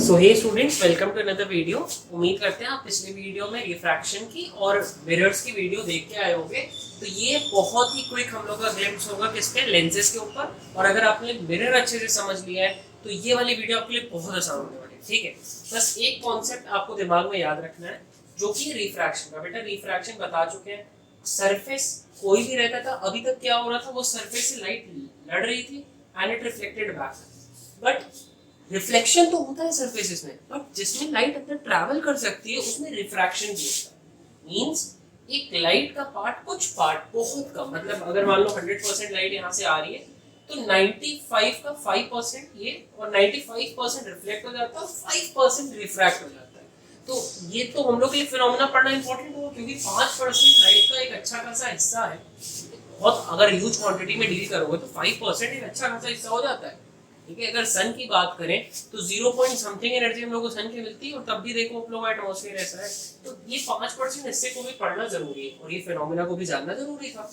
So hey students, welcome to another video. उम्मीद करते हैं आप पिछले वीडियो में रिफ्रैक्शन की और मिरर्स की वीडियो देख के आए होंगे। तो ये बहुत ही क्विक हम लोग का ग्लिम्प्स होगा किसके, लेंसेज के ऊपर। और अगर आपने मिरर अच्छे से समझ लिया है तो ये वाली वीडियो आपके लिए बहुत आसान होने वाली है। ठीक है, बस एक कॉन्सेप्ट आपको दिमाग में याद रखना है जो कि रिफ्रैक्शन का। बेटा रिफ्रैक्शन बता चुके हैं, सरफेस कोई भी रहता था, अभी तक क्या हो रहा था, वो सरफेस से लाइट लड़ रही थी and it reflected back. But reflection तो होता है सरफेसेस में, बट जिसमें लाइट अंदर ट्रैवल कर सकती है उसमें रिफ्रैक्शन भी होता है। मींस एक लाइट का पार्ट, कुछ पार्ट बहुत कम, मतलब अगर मान लो 100% लाइट यहाँ से आ रही है तो 95 का 5% ये और 95% रिफ्लेक्ट हो जाता है और 5% रिफ्रैक्ट हो जाता है। तो ये तो हम लोग के लिए फिनोमेना पढ़ना इंपॉर्टेंट होगा, क्योंकि 5% लाइट का एक अच्छा खासा हिस्सा है। बहुत अगर ह्यूज क्वांटिटी में डील करोगे तो 5% एक अच्छा खासा हिस्सा हो जाता है। ठीक है, अगर सन की बात करें तो 0 पॉइंट समथिंग एनर्जी हम लोग को सन की मिलती है, और तब भी देखो आप लोग एटमॉस्फेयर ऐसा है। तो ये 5% हिस्से को भी पढ़ना जरूरी है और ये फिनोमेना को भी जानना जरूरी था।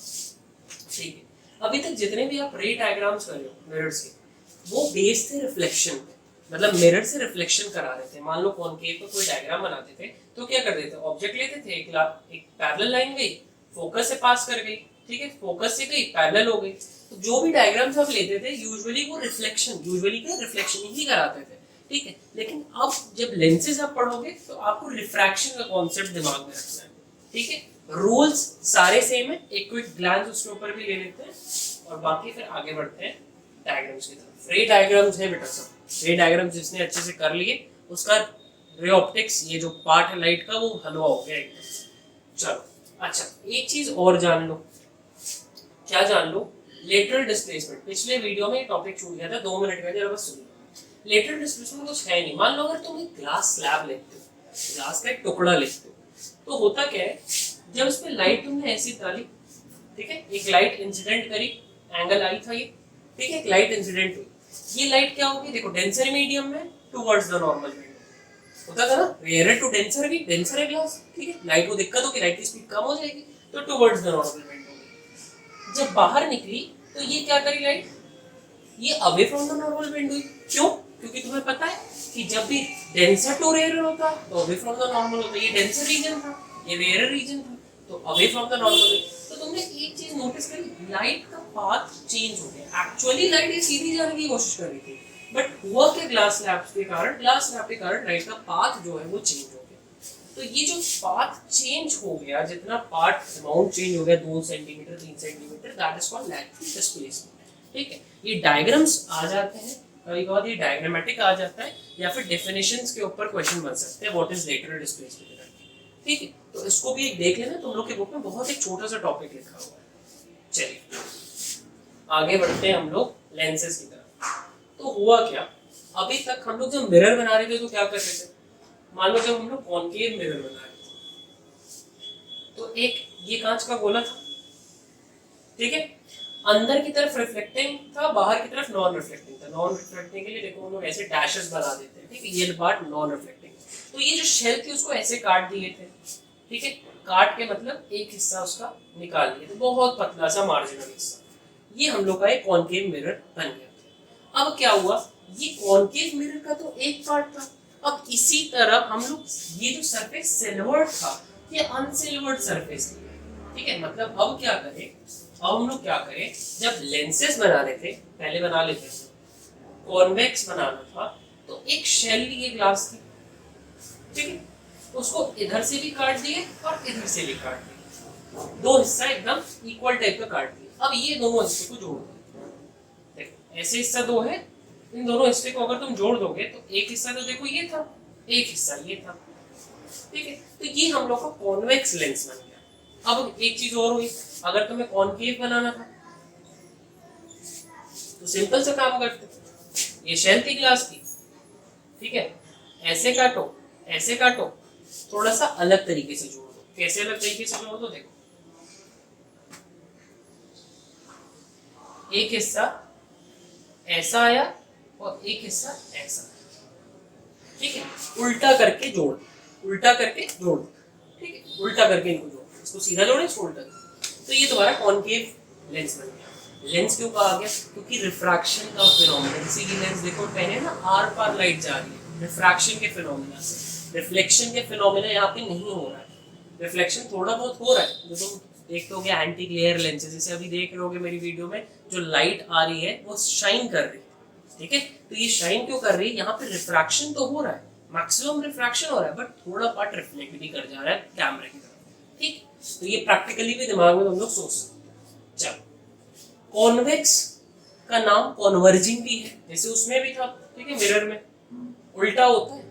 ठीक है, अभी तक जितने भी आप रे डायग्राम्स कर रहे हो मिरर्स के, वो बेस थे रिफ्लेक्शन पे, मतलब मिरर से रिफ्लेक्शन करा रहे थे। मान लो कॉनकेव पे कोई डायग्राम बनाते थे तो क्या करते थे, ऑब्जेक्ट लेते थे, एक पैरेलल लाइन गई, फोकस से पास कर गई, ठीक है, फोकस से गई पैरेलल हो गई। तो जो भी डायग्राम्स आप लेते थे यूजुअली वो रिफ्लेक्शन ही कराते थे। ठीक है, लेकिन अब जब लेंसेज आप पढ़ोगे तो आपको रिफ्रैक्शन का कॉन्सेप्ट दिमाग में रखना है। ठीक है, रूल्स सारे सेम है, एक क्विक ग्लांस उसके ऊपर भी ले लेते हैं और बाकी फिर आगे बढ़ते हैं डायग्राम्स की तरफ। रे डायग्राम्स है बेटा सब, रे डायग्राम्स जिसने अच्छे से कर लिए उसका रे ऑप्टिक्स, ये जो पार्ट है लाइट का, वो हलवा हो गया एकदम। चलो अच्छा, एक चीज और जान लो। क्या जान लो? Lateral displacement. पिछले वीडियो में टॉपिक छूट गया था, 2 मिनट में, जरा बस सुनो। लेटरल डिस्प्लेसमेंट कुछ है नहीं। मान लो अगर तुम एक ग्लास स्लैब लेते हो, ग्लास का एक टुकड़ा लेते हो, तो होता क्या है, जब इस पे लाइट तुमने ऐसी डाली, ठीक है, एक लाइट इंसिडेंट करी, एंगल आई था ये, ठीक है, एक लाइट इंसिडेंट हुई, ये लाइट क्या होगी, देखो डेंसर मीडियम में टुवर्ड्स द नॉर्मल विंडो होता था ना, रेयर टू डेंसर भी, डेंसर है ग्लास, ठीक है, लाइट को दिक्कत होगी, लाइट की स्पीड कम हो जाएगी, तो टुवर्ड्स द नॉर्मल विंडो। जब बाहर निकली तो ये क्या करी लाइट, ये away from the normal window. क्यों? क्योंकि तुम्हें पता है कि जब भी डेंसर टू रेयर होता है तो अवे फ्रॉम द नॉर्मल होता है। ये डेंसर रीजन था, ये रेयर रीजन था, तो अवे फ्रॉम द नॉर्मल। तो तुमने एक चीज नोटिस करी, लाइट का पाथ चेंज हो गया। एक्चुअली लाइट ये सीधी जाने की कोशिश कर रही थी, बट हुआ क्या, ग्लास स्लैब के कारण लाइट का पाथ जो है वो चेंज हो गया। तो ये जो पाथ चेंज हो गया, जितना पाथ अमाउंट चेंज हो गया, 2 centimetre 3 centimetre, that is called lateral displacement. ठीक है, ये डायग्राम्स आ जाते हैं, कभी कभार ये डायग्रामेटिक आ जाता है, या फिर डेफिनेशंस के ऊपर क्वेश्चन बन सकते हैं, व्हाट इज लेटरल डिस्प्लेसमेंट। ठीक है, तो इसको भी एक देख लेना, तुम लोग के बुक में बहुत एक छोटा सा टॉपिक लिखा हुआ है। चलिए आगे बढ़ते हैं हम लोग लेंसेज की तरफ। तो हुआ क्या, अभी तक हम लोग जब मिरर बना रहे थे तो क्या कर रहे थे, मान लो जब हम लोग कॉनकेव मिरर बना रहे थे तो एक ये कांच का गोला था, ठीक है, अंदर की तरफ रिफ्लेक्टिंग था, बाहर की तरफ नॉन रिफ्लेक्टिंग था। नॉन रिफ्लेक्टिंग के लिए देखो हम लोग ऐसे डैशेस बना देते हैं, ठीक है, ये पार्ट नॉन रिफ्लेक्टिंग। तो ये जो शेल थी उसको ऐसे काट दिए थे, ठीक है, काट के मतलब एक हिस्सा उसका निकाल दिया, तो बहुत पतला सा मार्जिनल हिस्सा, ये हम लोग का एक कॉनकेव मिरर बन गया। अब क्या हुआ, ये कॉनकेव मिरर का तो एक पार्ट था, अब इसी तरह हम लोग ये जो सरफेस सिल्वर्ड था ये अनसिल्वर्ड सरफेस लिया, ठीक है। मतलब अब क्या करें, अब हम लोग क्या करें, जब लेंसेज बना रहे थे, पहले बना लेते थे, कॉन्वेक्स बनाना था, तो एक शेल लिए ग्लास की, ठीक है, उसको इधर से भी काट दिए और इधर से भी काट दिए, 2 हिस्सा एकदम इक्वल टाइप का काट दिए। अब ये दोनों हिस्से को जोड़ दो, देखो ऐसे हिस्सा 2 है, इन दोनों हिस्से को अगर तुम जोड़ दोगे तो एक हिस्सा तो देखो ये था, एक हिस्सा ये था, ठीक है, तो ये हम लोग का कॉन्वेक्स लेंस बन गया। अब एक चीज और हुई, अगर तुम्हें कॉनकेव बनाना था तो सिंपल सा काम करते, ये शेल थी ग्लास की, ठीक है, ऐसे काटो ऐसे काटो, थोड़ा सा अलग तरीके से जोड़ दो। कैसे अलग तरीके से जोड़ दो, देखो एक हिस्सा ऐसा आया और एक हिस्सा ऐसा, ठीक है, उल्टा करके जोड़, उल्टा करके जोड़, ठीक है, उल्टा करके इनको जोड़, इसको सीधा जोड़े, इसको उल्टा, तो ये तुम्हारा कॉनकेव लेंस बन गया। लेंस क्यों कहा गया, क्योंकि रिफ्रैक्शन का फिनोमेना, इसी की लेंस देखो पहले ना आर पार लाइट जा रही है, रिफ्रैक्शन के फिनोमिना से। रिफ्लेक्शन के फिनोमिना यहाँ पे नहीं हो रहा है, रिफ्लेक्शन थोड़ा बहुत हो रहा है। जो तुम देखते होगे एंटी ग्लेयर लेंसेज, जैसे अभी देख रहे होगे मेरी वीडियो में जो लाइट आ रही है वो शाइन कर रही है, ठीक है। तो ये शाइन क्यों कर रही है, यहाँ पे रिफ्रैक्शन तो हो रहा है, मैक्सिमम रिफ्रैक्शन हो रहा है, बट थोड़ा पार्ट रिफ्लेक्ट भी कर जा रहा है कैमरे की तरफ, ठीक। तो ये प्रैक्टिकली भी दिमाग में तुम लोग सोच सकते। चलो, कॉन्वेक्स का नाम कॉन्वर्जिंग भी है, जैसे उसमें भी था, ठीक है। मिरर में उल्टा होता है,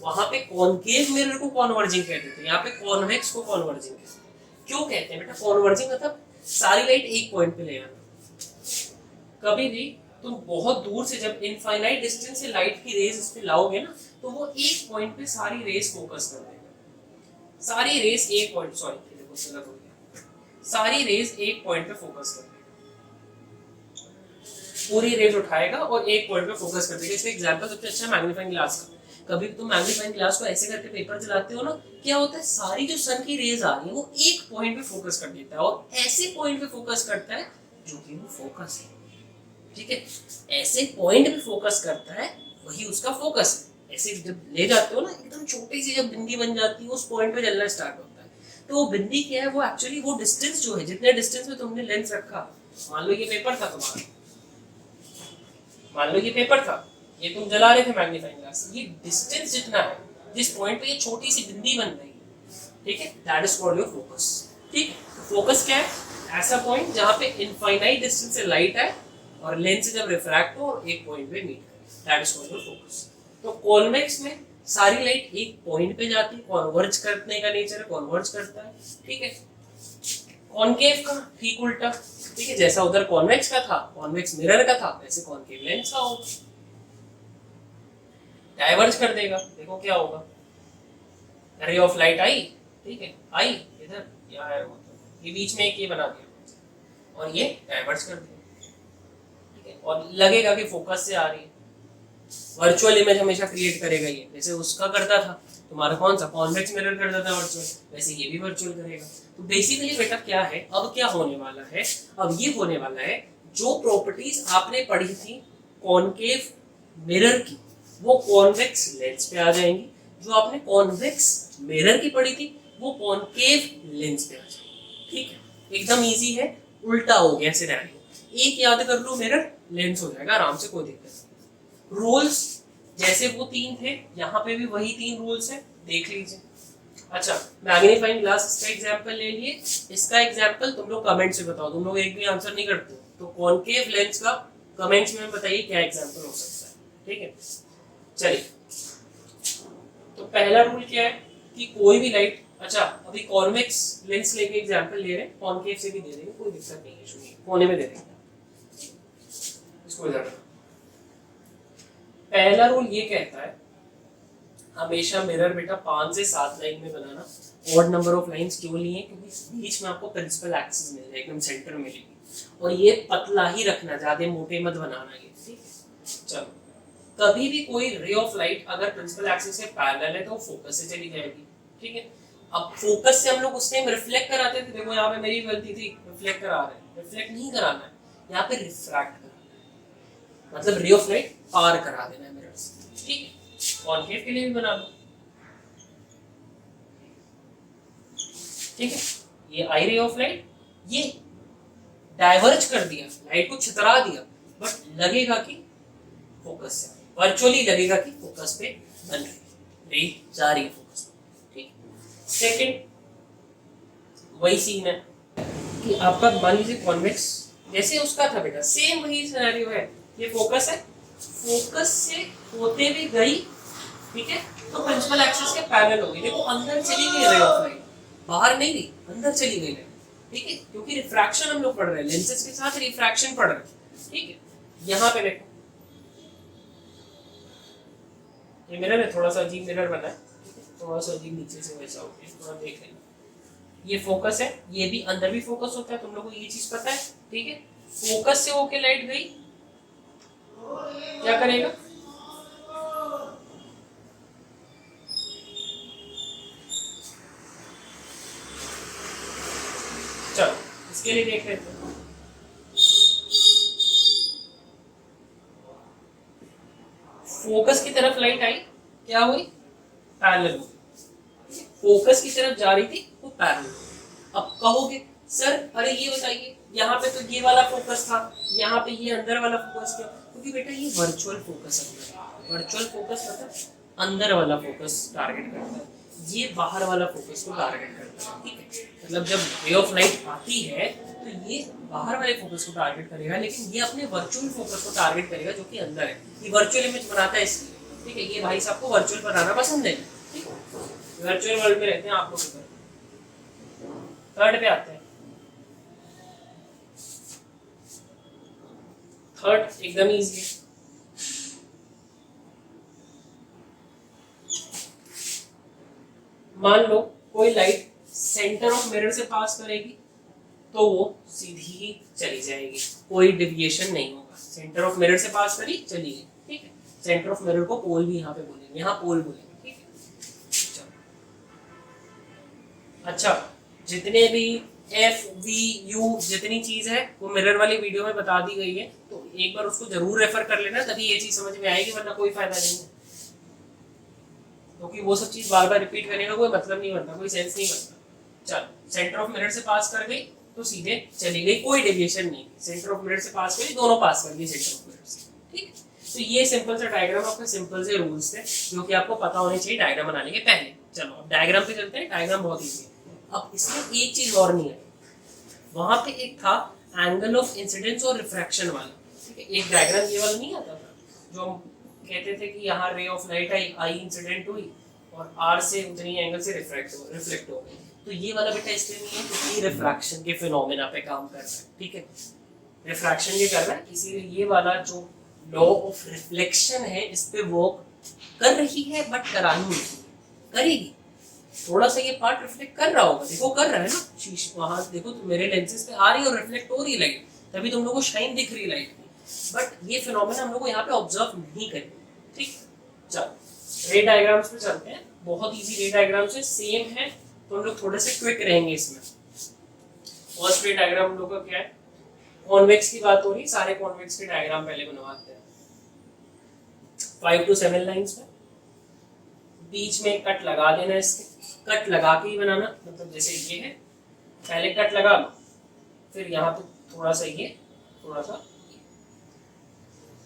वहां पे कॉनकेव मिरर को कॉन्वर्जिंग कहते थे, यहाँ पे कॉन्वेक्स को कॉन्वर्जिंग कहते हैं। क्यों कहते हैं बेटा कॉन्वर्जिंग, मतलब सारी लाइट एक पॉइंट पे ले आना। कभी भी तुम बहुत दूर से जब इनफाइनाइट डिस्टेंस से लाइट की रेज इस पे लाओगे ना, तो वो एक पॉइंट पे सारी रेज फोकस कर देगा। सारी रेज एक पॉइंट, सॉरी देखो गलत हो गया, सारी रेज एक पॉइंट पे फोकस कर देगा, पूरी रेज उठाएगा और एक पॉइंट पे फोकस कर देगा। इसका एग्जांपल सबसे अच्छा मैग्नीफाइंग ग्लास का। कभी भी तुम मैग्नीफाइंग ग्लास को ऐसे करके पेपर चलाते हो ना, क्या होता है, सारी जो सन की रेज आ रही है वो एक पॉइंट पे फोकस कर देता है, और ऐसे पॉइंट पे फोकस करता है जो कि वो फोकस है, ठीक है। ऐसे पॉइंट पे फोकस करता है, वही उसका फोकस है। ऐसे जब ले जाते हो ना, एकदम छोटी सी जब बिंदी बन जाती है, उस पॉइंट पे जलना स्टार्ट होता है। तो वो बिंदी क्या है, वो एक्चुअली वो डिस्टेंस जो है, जितने डिस्टेंस में तुमने लेंस रखा, मान लो ये पेपर था तुम्हारा, मान लो ये पेपर था, ये तुम जला रहे थे मैग्नीफाइंग ग्लास, ये डिस्टेंस जितना है, जिस पॉइंट पे ये छोटी सी बिंदी बन रही है, ठीक है, that is called your focus, ठीक। फोकस क्या है, ऐसा पॉइंट जहां पे इनफाइनाइट डिस्टेंस से लाइट है और लेंस से जब रिफ्रैक्ट हो और एक पॉइंट पे मीट करे, that is called your focus. तो कॉन्वेक्स में सारी लाइट एक पॉइंट पे जाती है, कॉन्वर्ज करने का नेचर है, कॉन्वर्ज करता है, ठीक है। कॉनकेव का ठीक उल्टा, ठीक है, जैसा उधर कॉन्वेक्स का था, कॉन्वेक्स मिरर का था, वैसे कॉनकेव लेंस का होगा, डाइवर्ज कर देगा। देखो क्या होगा, रे ऑफ लाइट आई, ठीक है, आई इधर, यहाँ है, ये बीच में एक ये बना दिया और ये डाइवर्ज कर दिया, ठीक है, और लगेगा कि फोकस से आ रही है। वर्चुअल इमेज हमेशा क्रिएट करेगा ये, जैसे उसका करता था तुम्हारा कौन सा, कॉन्वेक्स मिरर करता था वर्चुअल, वैसे ये भी वर्चुअल करेगा। तो बेसिकली बेटा क्या है, अब क्या होने वाला है, अब ये होने वाला है, जो प्रॉपर्टीज आपने पढ़ी थी कॉनकेव मिरर की, वो कॉन्वेक्स लेंस पे आ जाएंगी। जो आपने कॉन्वेक्स मिरर की पढ़ी थी, वो कॉनकेव लेंस पे आ जाएगी, ठीक है। एकदम इजी है, उल्टा हो गया सिनेरियो। एक याद कर लो, मिरर लेंस हो जाएगा आराम से, कोई दिक्कत नहीं। रूल्स जैसे वो तीन थे, यहाँ पे भी वही तीन रूल्स है, देख लीजिए। अच्छा, मैग्नीफाइंग ग्लास इसका एग्जांपल ले लिए, इसका एग्जांपल तुम लोग कमेंट से बताओ, तुम लोग एक भी आंसर नहीं करते, तो कॉनकेव लेंस का कमेंट्स में बताइए क्या एग्जांपल हो सकता है, ठीक है। चलिए, तो पहला रूल क्या है कि कोई भी लाइट, अच्छा अभी कॉन्वेक्स लेंस लेके एग्जांपल ले रहे हैं, कॉनकेव से भी दे देंगे, कोई दिक्कत नहीं है, सुनिए, कोने में दे देंगे इसको इधर। पहला रूल ये कहता है, हमेशा मिरर बेटा 5 से 7 लाइन में बनाना। ऑड नंबर ऑफ लाइंस क्यों लिए, क्योंकि बीच में आपको प्रिंसिपल एक्सिस मिल जाएगा, एकदम सेंटर मिलेगी, और ये पतला ही रखना, ज्यादा मोटे मत बनाना ये, ठीक है। चलो, कभी भी कोई रे ऑफ लाइट अगर प्रिंसिपल एक्सिस से पैरेलल है तो वो फोकस से चली जाएगी, ठीक है। अब फोकस से हम लोग उस टाइम रिफ्लेक्ट कराते थे, देखो यहाँ पे मेरी गलती थी, रिफ्लेक्ट करा रहे हैं, रिफ्लेक्ट नहीं कराना है, यहाँ पे रिफ्रैक्ट कराना है, मतलब रे ऑफ लाइट पार करा देना है मिरर से, ठीक है। कॉनकेव के लिए भी बना लो, ठीक है। ये आई रे ऑफ लाइट, ये डाइवर्ज कर दिया, लाइट को छितरा दिया, बट लगेगा कि फोकस से, वर्चुअली लगेगा कि फोकस पे बन रही है, रे जा रही है फोकस, ठीक। सेकंड वही सीन है कि आपका मान लीजिए कॉन्वेक्स, जैसे उसका था बेटा, सेम वही सिनेरियो है, ये फोकस है, फोकस से होते भी गई, ठीक है, तो प्रिंसिपल एक्सिस के पैरेलल हो गई, देखो अंदर चली गई रे ऑफ लाइट, बाहर नहीं गई, अंदर चली गई, ठीक है, क्योंकि रिफ्रैक्शन हम लोग पढ़ रहे हैं, लेंसेज के साथ रिफ्रैक्शन पढ़ रहे हैं, ठीक है। यहाँ पे देखो, ये मिरर है, थोड़ा सा अजीब मिरर बना है, थोड़ा सा अजीब नीचे से वैसा हो गया, थोड़ा देख लेंगे। ये फोकस है, ये भी अंदर भी फोकस होता है, तुम लोगों को ये चीज पता है, ठीक है। फोकस से होके लाइट गई, क्या करेगा, चलो इसके लिए देख लेते हैं। फोकस की तरफ लाइट आई, क्या हुई, पैरेलल हुई, फोकस की तरफ जा रही थी वो पैरेलल। अब कहोगे सर अरे ये बताइए यहाँ पे तो ये वाला फोकस था, यहाँ पे ये अंदर वाला फोकस क्यों? क्योंकि बेटा ये वर्चुअल फोकस है। वर्चुअल फोकस मतलब अंदर वाला फोकस टारगेट करता है, ये बाहर वाला फोकस को टारगेट करता है। ठीक है, मतलब जब रे ऑफ लाइट आती है तो ये बाहर वाले फोकस को टारगेट करेगा, लेकिन ये अपने वर्चुअल फोकस को टारगेट करेगा जो कि अंदर है। ये वर्चुअल इमेज बनाता है इसलिए। ठीक है, ये भाई साहब को वर्चुअल बनाना पसंद है। ठीक है, वर्चुअल वर्ल्ड में रहते हैं आप लोग। थर्ड पे आते हैं। थर्ड एकदम इजी है। मान लो कोई लाइट सेंटर ऑफ मिरर से पास करेगी तो वो सीधी ही चली जाएगी, कोई डेविएशन नहीं होगा। सेंटर ऑफ मिरर से पास करी चली गई। ठीक है, सेंटर ऑफ मिरर को पोल भी यहाँ पे बोलेंगे, यहाँ पोल बोलेंगे। ठीक है, चलो अच्छा, जितने भी एफ वी यू जितनी चीज है वो मिरर वाली वीडियो में बता दी गई है, तो एक बार उसको जरूर रेफर कर लेना, तभी ये चीज समझ में आएगी, वरना कोई फायदा नहीं है। क्योंकि वो सब चीज बार बार रिपीट करने का कोई मतलब नहीं बनता, कोई सेंस नहीं बनता। चलो, सेंटर ऑफ मिरर से पास कर गई तो सीधे चली गई, कोई डेविएशन नहीं। सेंटर ऑफ मिरर से पास करी, दोनों पास कर गई सेंटर ऑफ मिरर से। ठीक, तो ये सिंपल सा डायग्राम, आपके सिंपल से रूल्स थे जो कि आपको पता होने चाहिए डायग्राम बनाने के पहले। चलो अब डायग्राम पे चलते हैं। डायग्राम बहुत ईजी है। अब इसमें एक चीज और नहीं है, वहां पे एक था एंगल ऑफ इंसिडेंस और रिफ्रैक्शन वाला। ठीक है, एक डायग्राम ये वाला नहीं आता था जो हम कहते थे कि यहाँ ray of light I incident हुई और आर से उतनी एंगल से रिफ्लेक्ट हो गई। तो ये वाला बेटा इसलिए नहीं है क्योंकि रिफ्रैक्शन के फिनोमेना पे काम कर रहा है। ठीक है, रिफ्रैक्शन ये कर रहा है, इसीलिए ये वाला जो लॉ ऑफ रिफ्लेक्शन है इस पे वर्क कर रही है, बट करानी नहीं करेगी। थोड़ा सा ये पार्ट रिफ्लेक्ट कर रहा होगा, देखो कर रहा है ना, शीश वहां देखो तो मेरे लेंसेज पे आ रही है और रिफ्लेक्ट हो रही है लाइट, तभी तुम लोग को शाइन दिख रही है लाइट की, बट ये फिनोमेना हम लोग को यहाँ पे ऑब्जर्व नहीं करेंगे। ठीक, चलो रे डायग्राम्स पे चलते हैं। बहुत इजी रे डायग्राम्स है, सेम है, तो हम लोग थोड़े से क्विक रहेंगे इसमें। फर्स्ट रे डायग्राम हम लोग का क्या है, कॉन्वेक्स की बात हो रही, सारे कॉन्वेक्स के डायग्राम पहले बनवाते हैं। 5 to 7 लाइंस में बीच में कट लगा देना, इसके कट लगा के ही बनाना, मतलब जैसे ये है, पहले कट लगा लो, फिर यहाँ पे थोड़ा सा ये, थोड़ा सा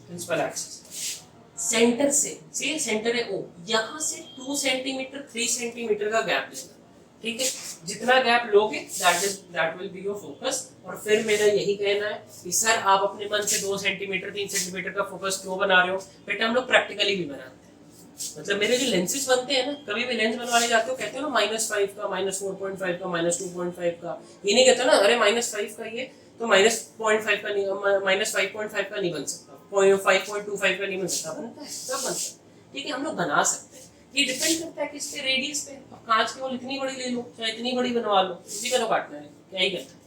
प्रिंसिपल एक्सिस, सेंटर से सेंटर है ओ, यहाँ से 2 सेंटीमीटर 3 सेंटीमीटर का गैप लेना। ठीक है, जितना गैप लोगे that will be your focus. और फिर मेरा यही कहना है कि सर आप अपने मन से 2 सेंटीमीटर 3 सेंटीमीटर का फोकस क्यों बना रहे हो? बेटा हम लोग प्रैक्टिकली भी बनाते हैं, मतलब मेरे जो लेंसेज बनते हैं ना, कभी भी लेंस बनवाने जाते हो कहते हो ना -5 का, -4.5 का, -2.5 का, ये नहीं कहते ना अरे -5 का ये तो -0.5 का नहीं, -5.5 का नहीं बन सकता, 5.25 का नहीं बन सकता, बनता है, सब बनता है। ठीक है, हम लोग बना सकते हैं, ये डिपेंड करता है किस पे, रेडियस पे। अब कांच की वो इतनी बड़ी ले लो चाहे इतनी बड़ी बनवा लो, इसी का तो काटना है, क्या ही करना है।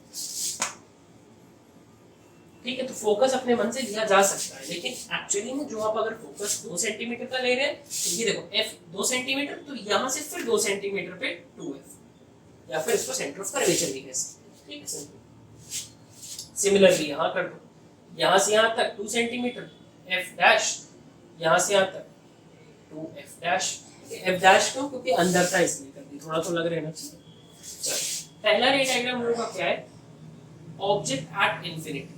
ठीक है, तो फोकस अपने मन से लिया जा सकता है, लेकिन एक्चुअली में जो आप अगर फोकस 2 सेंटीमीटर का ले रहे हैं, तो ये देखो f 2 सेंटीमीटर, तो यहाँ से फिर 2 सेंटीमीटर पे 2f, या फिर इसको सेंटर ऑफ कर्वेचर भी कह सकते हैं। ठीक है, सिमिलरली यहाँ कर दो, यहाँ से यहाँ तक 2 सेंटीमीटर f डैश, यहाँ से यहाँ तक 2f डैश। f डैश क्यों? क्योंकि अंदर था इसलिए कर दी, थोड़ा तो लग रहना चाहिए। चलो, पहला रे डायग्राम हम लोग का क्या है, ऑब्जेक्ट एट इंफिनिटी।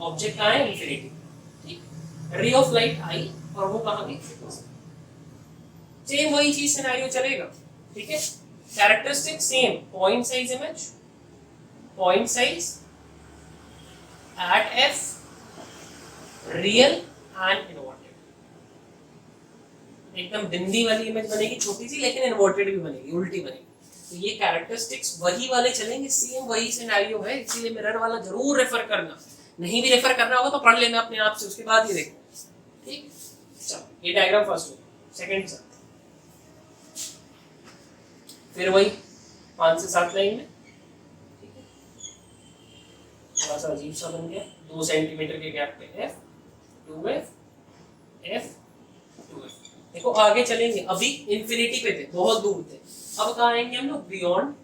ऑब्जेक्ट कहाँ है? इंफिनिटी। ठीक, रे ऑफ लाइट आई और वो कहाँ गई? सेम वही चीज सिनेरियो चलेगा। ठीक है, characteristic same, point size image, point size at f, real and inverted. एकदम बिंदी वाली इमेज बनेगी छोटी सी, लेकिन इन्वर्टेड भी बनेगी, उल्टी बनेगी। तो ये कैरेक्टरिस्टिक्स वही वाले चलेंगे, सेम वही सिनेरियो है, इसीलिए मिरर वाला जरूर रेफर करना। नहीं भी रेफर करना होगा तो पढ़ लेना अपने आप से, उसके बाद ही देखना। ठीक, चलो ये डायग्राम फर्स्ट हो, सेकंड से फिर वही 5 से 7 लाइन में। ठीक है, थोड़ा सा अजीब सा बन गया, 2 सेंटीमीटर के गैप पे f 2f f 2f। देखो आगे चलेंगे, अभी इंफिनिटी पे थे, बहुत दूर थे, अब कहाँ आएंगे हम लोग? Beyond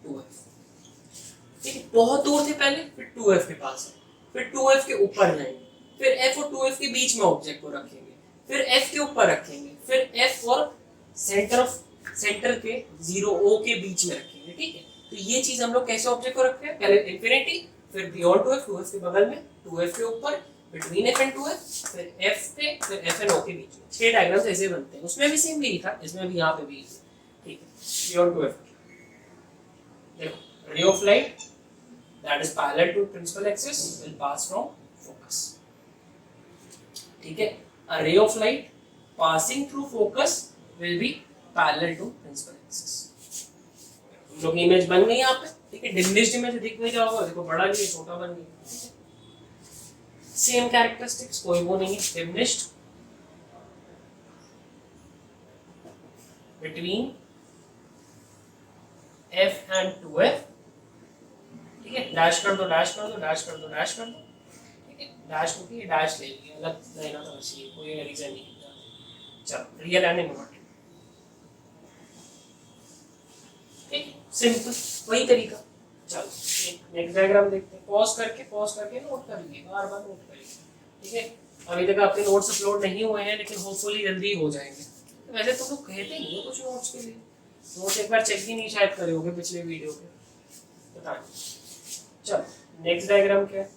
2f। ठीक है, बहुत दूर थे पहले, फिर 2f के पास है, फिर 2f के ऊपर जाएंगे, फिर f और 2f के बीच में ऑब्जेक्ट को रखेंगे, फिर एफ के ऊपर रखेंगे, फिर एफ और सेंटर के 0 ओ के बीच में रखेंगे, ठीक है। तो ये चीज हम लोग कैसे ऑब्जेक्ट को रखते हैं, पहले इन्फिनिटी, फिर बियॉन्ड 2f, 2f के बगल में, 2f के ऊपर, बिटवीन f एंड 2f, फिर f पे, फिर f एंड o के बीच में। 6 डायग्राम्स ऐसे बनते हैं। उसमें भी सेम यही था, इसमें भी यहाँ पे भी, ठीक है। बियॉन्ड 2f, देखो ray of light that is parallel to principal axis will pass from focus, ठीक है। a ray of light passing through focus will be parallel to principal axis। हम लोग इमेज बन गई यहाँ पे, ठीक है। डिमिनिश्ड इमेज दिख नहीं रहा होगा, देखो बड़ा नहीं छोटा बन गया, सेम कैरेक्टरिस्टिक्स, कोई वो नहीं है। Diminished between f and 2f, ठीक है। डैश कर दो, डैश कर दो, डैश कर दो, डैश कर दो, ठीक है। डैश होगी, डैश ले लिया, अलग लेना था बस, ये कोई रीजन नहीं। चलो रियल एंड इन्वर्टेड, ठीक, सिंपल वही तरीका। चलो नेक्स्ट डायग्राम देखते हैं। पॉज करके नोट कर लीजिए, बार बार नोट करिए, ठीक है। अभी तक आपके नोट्स अपलोड नहीं हुए हैं, लेकिन होपफुली जल्दी हो जाएंगे। वैसे तो लोग कहते नहीं है कुछ नोट्स के लिए, नोट्स एक बार चेक भी नहीं शायद करे होगे पिछले वीडियो के, पता नहीं। चलो नेक्स्ट डायग्राम क्या है,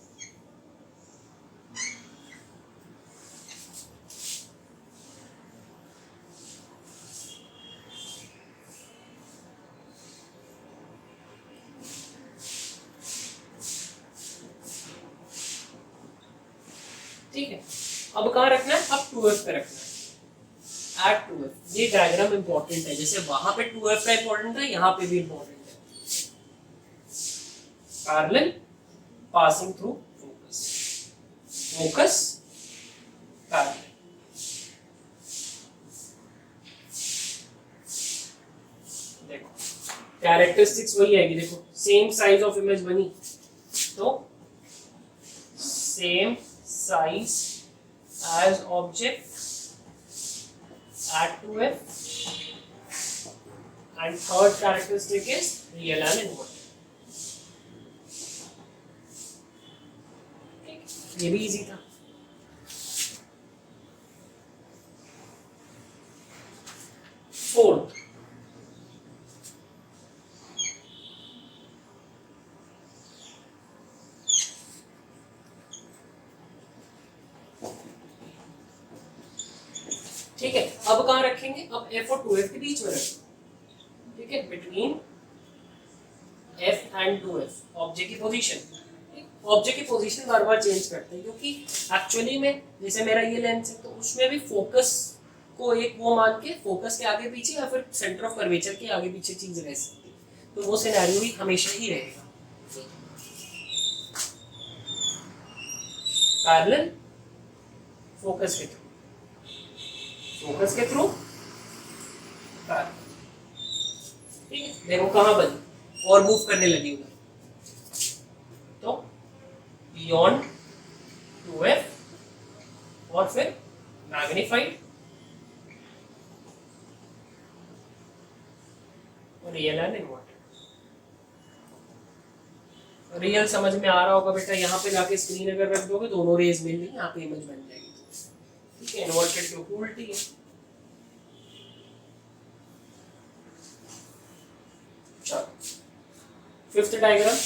ठीक है। अब कहाँ रखना है, अब 2f पे रखना है, एट 2f। ये डायग्राम इंपॉर्टेंट है, जैसे वहां पे 2f का इंपॉर्टेंट है, यहाँ पे भी इंपॉर्टेंट है। parallel passing through focus, focus parallel, देखो कैरेक्टरिस्टिक्स वही आएगी। देखो सेम साइज ऑफ इमेज बनी, तो same size as object at 2f, and third characteristic is real and inverted। ये भी इजी था। फोर्थ, ठीक है। अब कहाँ रखेंगे, अब f और 2f के बीच में रखेंगे, ठीक है। Between f and 2f object की पोजीशन, ऑब्जेक्ट की पोजीशन बार बार चेंज करते हैं, क्योंकि एक्चुअली में जैसे मेरा ये लेंस है, तो उसमें भी फोकस को एक वो मान के, फोकस के आगे पीछे या फिर सेंटर ऑफ कर्वेचर के आगे पीछे चीज रह सकती है, तो वो सिनेरियो भी हमेशा ही रहेगा। पैरेलल फोकस के थ्रू, फोकस के थ्रू पैरेलल, ठीक है। देखो कहाँ बनी और मूव करने लगी उधर, तो बियॉन्ड 2f और फिर मैग्नीफाइड और रियल एंड इन्वर्टेड। रियल समझ में आ रहा होगा बेटा, यहाँ पे जाके स्क्रीन अगर रख दोगे दोनों रेज मिल रही, यहाँ पे इमेज बन जाएगी, ठीक है। इन्वर्टेड क्योंकि उल्टी है। चलो fifth diagram,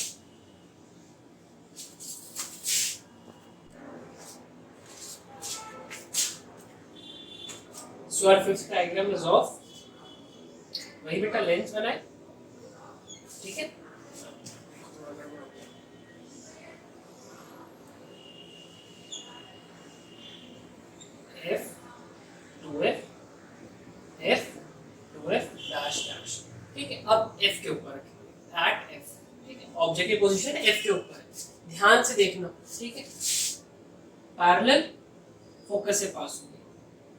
so our fifth diagram is of, वही बेटा लेंस बनाए, ठीक है। f 2f f 2f dash dash, ठीक है। अब f के ऊपर रखेंगे एट f, ठीक है। ऑब्जेक्ट की पोजीशन f के ऊपर है, ध्यान से देखना, ठीक है। पैरेलल फोकस से पास हो,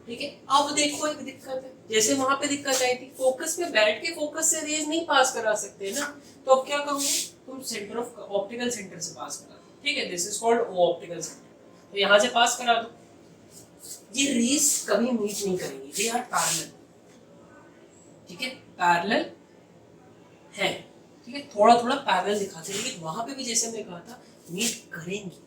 ठीक है। अब देखो एक दिक्कत है, जैसे वहां पे दिक्कत आई थी, फोकस में बैठ के फोकस से रेज नहीं पास करा सकते ना, तो अब क्या कहोगे तुम, सेंटर ऑफ ऑप्टिकल सेंटर से पास करा दो, ठीक है। This is called O optical centre, तो यहाँ से पास करा दो। ये रेज कभी मीट नहीं करेंगी, दे आर पैरेलल, ठीक है। पैरेलल है, ठीक है। थोड़ा थोड़ा पैरेलल दिखाते हैं, लेकिन वहां पे भी जैसे हमने कहा था मीट करेंगी,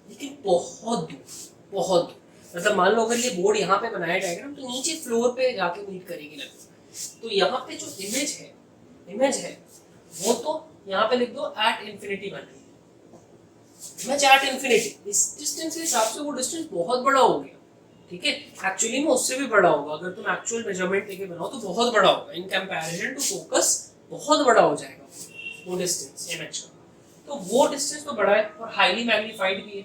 लेकिन बहुत दूर, बहुत दूर। मतलब मान लो अगर ये बोर्ड यहाँ पे बनाया डायग्राम तो नीचे फ्लोर पे जाके मीट करेगी लगभग। तो यहाँ पे जो इमेज है वो तो यहाँ पे लिख दो एट इन्फिनिटी बन रही है, इमेज एट इन्फिनिटी। इस डिस्टेंस के हिसाब से वो डिस्टेंस बहुत बड़ा हो गया, ठीक है। एक्चुअली में उससे भी बड़ा होगा, अगर तुम एक्चुअल मेजरमेंट लेके बनाओ तो बहुत बड़ा होगा, इन कंपैरिजन टू फोकस बहुत बड़ा हो जाएगा वो डिस्टेंस इमेज का। तो वो डिस्टेंस तो बड़ा है और हाईली मैग्नीफाइड भी है।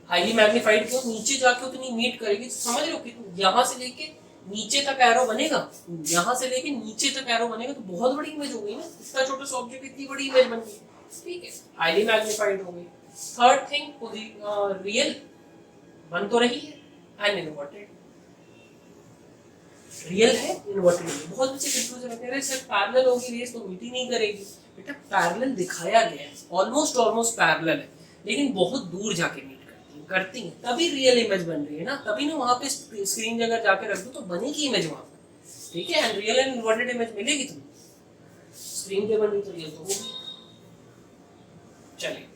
हाईली मैग्नीफाइड क्यों? नीचे जाके उतनी मीट करेगी, तो समझ लो कि यहाँ से लेके नीचे तक एरो बनेगा, यहाँ से लेके नीचे तक एरो बनेगा, तो बहुत बड़ी इमेज हो गई ना। इतना छोटा सा ऑब्जेक्ट इतनी बड़ी इमेज बन गई, ठीक है, हाईली मैग्नीफाइड हो गई। थर्ड थिंग रियल बन तो रही है एंड इन्वर्टेड। रियल है इन्वर्टेड नहीं। बहुत बच्चे कंफ्यूज रहते हैं, सर पैरेलल होगी रेस तो मीट ही नहीं करेगी। बेटा पैरेलल दिखाया गया है, ऑलमोस्ट पैरेलल है, लेकिन बहुत दूर जाके मीट करती हैं, तभी रियल इमेज बन रही है ना। तभी ना वहां पे स्क्रीन अगर जाके रख दो तो बनेगी इमेज वहां पे, ठीक है। And real and inverted image मिलेगी तुम्हें। स्क्रीन पे बन रही तो रियल तो होगी। चलिए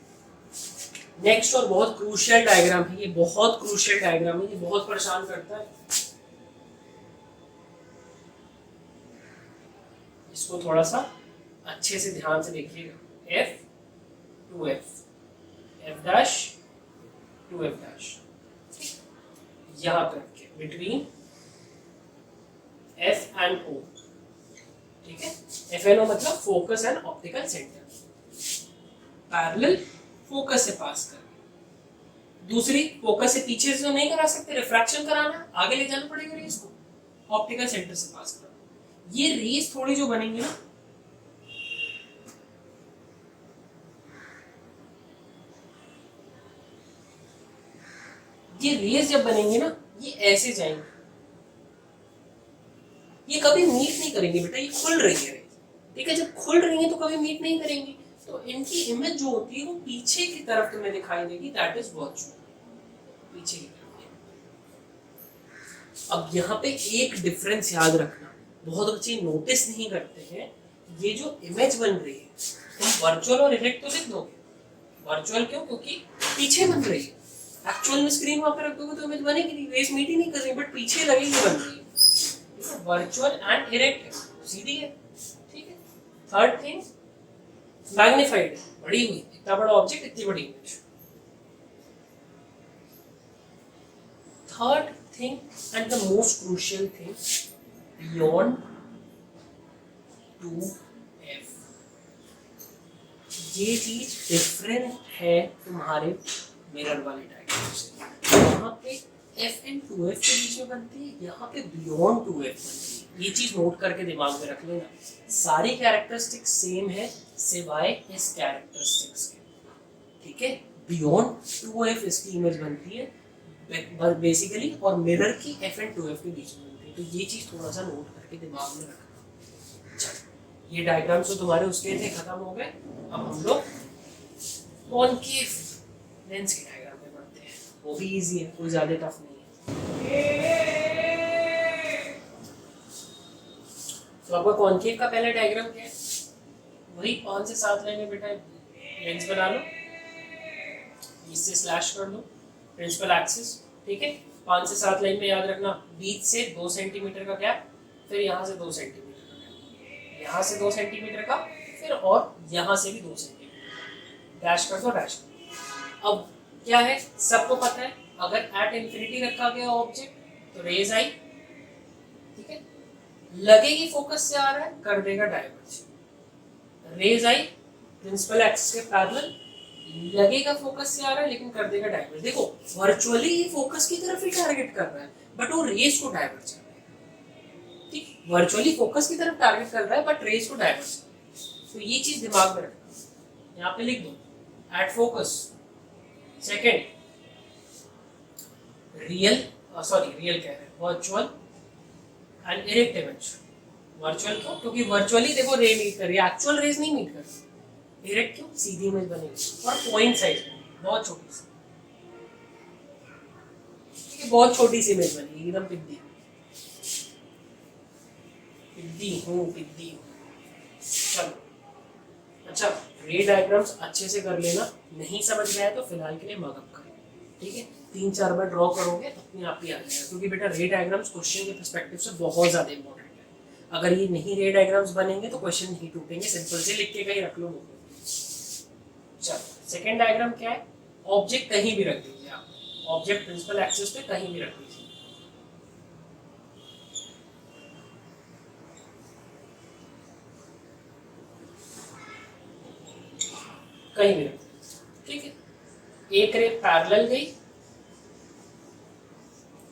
नेक्स्ट और बहुत क्रूशियल डायग्राम है, ये बहुत क्रूशियल डायग्राम है, ये बहुत परेशान करता है। इसको थोड़ा सा अच्छे से ध्यान से देखिएगा। F two F dash two F dash, यहाँ पे रखे बिटवीन एफ एंड ओ, ठीक है। एफ एंड ओ मतलब focus and optical centre, parallel focus से पास कर। दूसरी फोकस से पीछे से तो नहीं करा सकते, रिफ्रैक्शन कराना, आगे ले जाना पड़ेगा रेस को, ऑप्टिकल सेंटर से पास कराना। ये रेस थोड़ी जो बनेंगी ना, ये रेस जब बनेंगे ना, ये ऐसे जाएंगे, ये कभी मीट नहीं करेंगे बेटा, ये खुल रही है रेस, ठीक है। जब खुल रही है तो कभी मीट नहीं करेंगी, तो इनकी इमेज जो होती है वो पीछे की तरफ तुम्हें दिखाई देगी, दैट इज वर्चुअल, पीछे की तरफ। अब यहाँ पे एक डिफरेंस याद रखना, बहुत बच्चे नोटिस नहीं करते हैं। ये जो इमेज बन रही है, तुम वर्चुअल और इरेक्ट तो लिख दोगे। वर्चुअल क्यों? क्योंकि पीछे बन रही है। एक्चुअल में स्क्रीन वहां पे रख दोगे तो इमेज बनेगी नहीं, रेस मीट ही नहीं कर रही, बट पीछे लगेगी बन रही है। वर्चुअल एंड इरेक्ट सीधी है, ठीक है। थर्ड थिंग मैग्नीफाइड, बड़ी हुई, इतना बड़ा ऑब्जेक्ट इतनी बड़ी image. Third thing and the most crucial thing, beyond 2f। ये चीज डिफरेंट है तुम्हारे मिरर वाले डायग्राम से। यहाँ पे f एंड 2f के बीच में बनती है, यहाँ पे बियॉन्ड 2f बनती है। ये चीज नोट करके दिमाग में रख लेना। सारी कैरेक्टरिस्टिक्स सेम है सिवाय इस कैरेक्टरिस्टिक्स के, ठीक है। बियॉन्ड 2f इसकी इमेज बनती है बेसिकली, और मिरर की f एंड 2f के बीच में बनती है। तो ये चीज थोड़ा सा नोट करके दिमाग में रखना। ये डायग्राम्स तो तुम्हारे उसके थे, खत्म हो गए। अब हम लोग कॉनकेव लेंस के डायग्राम पे बढ़ते हैं, वो भी इजी है, कोई ज्यादा टफ नहीं है। तो आपका कॉनकेव का पहला डायग्राम क्या है? वही 5 से 7 लाइनें बेटा, लेंस बना लो, इससे स्लैश कर लो प्रिंसिपल एक्सिस, ठीक है। 5 से 7 लाइन में याद रखना, बीच से 2 सेंटीमीटर का गैप, फिर यहाँ से 2 सेंटीमीटर का गैप, यहाँ से 2 सेंटीमीटर का, फिर और यहाँ से भी 2 सेंटीमीटर, डैश कर दो, डैश कर दो। अब क्या है, सबको पता है, अगर एट इंफिनिटी रखा गया ऑब्जेक्ट तो रेज आई, ठीक है, लगेगी फोकस से आ रहा है, कर देगा डाइवर्ज। रेज आई प्रिंसिपल एक्सिस के पैरेलल, लगेगा फोकस से आ रहा है लेकिन कर देगा डाइवर्ज। देखो वर्चुअली ये फोकस की तरफ ही टारगेट कर रहा है, बट वो रेज को डाइवर्ज कर रहा है, ठीक। वर्चुअली फोकस की तरफ टारगेट कर रहा है बट रेज को डाइवर्ज कर रहा है। तो ये चीज दिमाग में रखना, यहाँ पे लिख दो एट फोकस। सेकेंड, रियल कह रहे हैं, virtual and erect image. Virtual क्यों? क्योंकि वर्चुअली देखो रे मीट कर रही है, एक्चुअल रेज नहीं मीट कर रही। इरेक्ट क्यों? सीधी इमेज बनेगी और पॉइंट साइज बनेगी, बहुत छोटी सी, ठीक है, बहुत छोटी सी इमेज बनेगी, एकदम पिद्दी पिद्दी हूँ। चलो अच्छा, रे डायग्राम्स अच्छे से कर लेना, नहीं समझ में आया तो फिलहाल के लिए मगअप करें, ठीक है। 3-4 बार ड्रॉ करोगे अपने आप ही आ जाएगा, क्योंकि बेटा रे डायग्राम्स क्वेश्चन के पर्सपेक्टिव से बहुत ज़्यादा इंपॉर्टेंट है। अगर ये नहीं रे डायग्राम्स बनेंगे तो क्वेश्चन नहीं टूटेंगे, सिंपल से लिख के कहीं रख लो। चलो सेकेंड डायग्राम क्या है, ऑब्जेक्ट कहीं भी रख दीजिए आप, ऑब्जेक्ट प्रिंसिपल एक्सिस पे कहीं भी रख दीजिए, कहीं भी रख दीजिए, ठीक है। एक रे पैरेलल गई,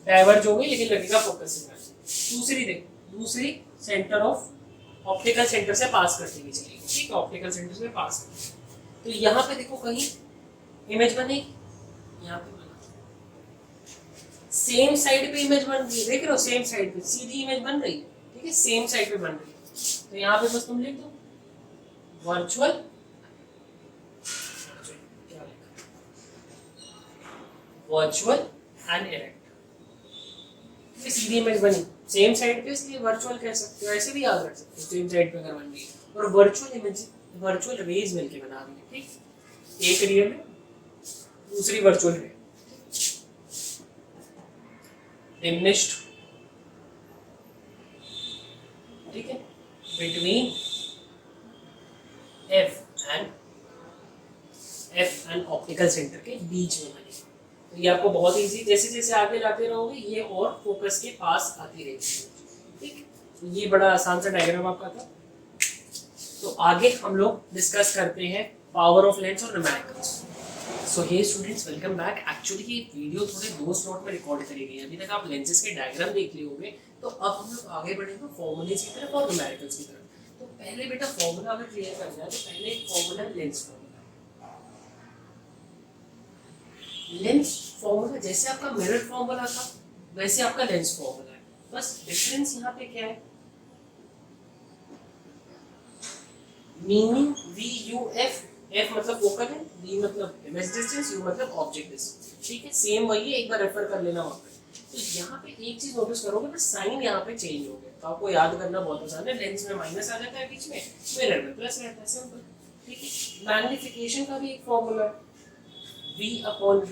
डाइवर्ज हो गई, लेकिन लगेगा फोकस में। दूसरी देख, दूसरी सेंटर ऑफ ऑप्टिकल सेंटर से पास करती हुई चलेगी, ठीक है, ऑप्टिकल सेंटर से पास करती। तो यहाँ पे देखो कहीं इमेज बनेगी, यहाँ पे बना, सेम साइड पे इमेज बन रही है, देख रहे हो, सेम साइड पे सीधी इमेज बन रही है, ठीक है, सेम साइड पे बन रही है। तो यहाँ पे बस तुम लिख दो वर्चुअल, क्या लिखा, virtual and erect, Sidhi image बनी सेम साइड पे, इसलिए वर्चुअल कह सकते हो, ऐसे भी याद रख सकते हो, सेम साइड पे अगर बन रही है। और वर्चुअल इमेज, वर्चुअल रेज मिलके बना रही है, ठीक, एक रियल है दूसरी वर्चुअल रे, डिमिनिश्ड, ठीक है, between F and optical centre के बीच में बनी। तो ये आपको बहुत इजी, जैसे जैसे आगे जाते रहोगे ये और फोकस के पास आती रहेगी, ठीक। तो ये बड़ा आसान सा डायग्राम आपका था। तो आगे हम लोग डिस्कस करते हैं पावर ऑफ लेंस और numericals. So hey students, welcome back. Actually ये वीडियो थोड़े 2 स्लॉट में रिकॉर्ड करी गई है। अभी तक आप लेंसेज के डायग्राम देख लिए होंगे, तो अब हम लोग आगे बढ़ेंगे फॉर्मूलेज की तरफ और न्यूमेरिकल्स की तरफ। तो पहले बेटा फॉर्मूला अगर क्लियर करना है तो पहले एक formula lens formula. Lens formula जैसे आपका मिरर फॉर्मूला था वैसे आपका लेंस फॉर्मूला है, बस डिफरेंस यहाँ पे क्या है, मीनिंग VUF, F मतलब फोकल लेंथ, V मतलब इमेज डिस्टेंस, U मतलब ऑब्जेक्ट डिस्टेंस, ठीक है, सेम वही है, एक बार रेफर कर लेना वहाँ पे। तो यहाँ पे एक चीज नोटिस करोगे ना, साइन यहाँ पे चेंज हो गया, तो आपको याद करना बहुत आसान है, लेंस में माइनस आ जाता है बीच में, मिरर में प्लस रहता है, सिंपल, ठीक है। मैग्निफिकेशन का भी एक फॉर्मूला है V/U,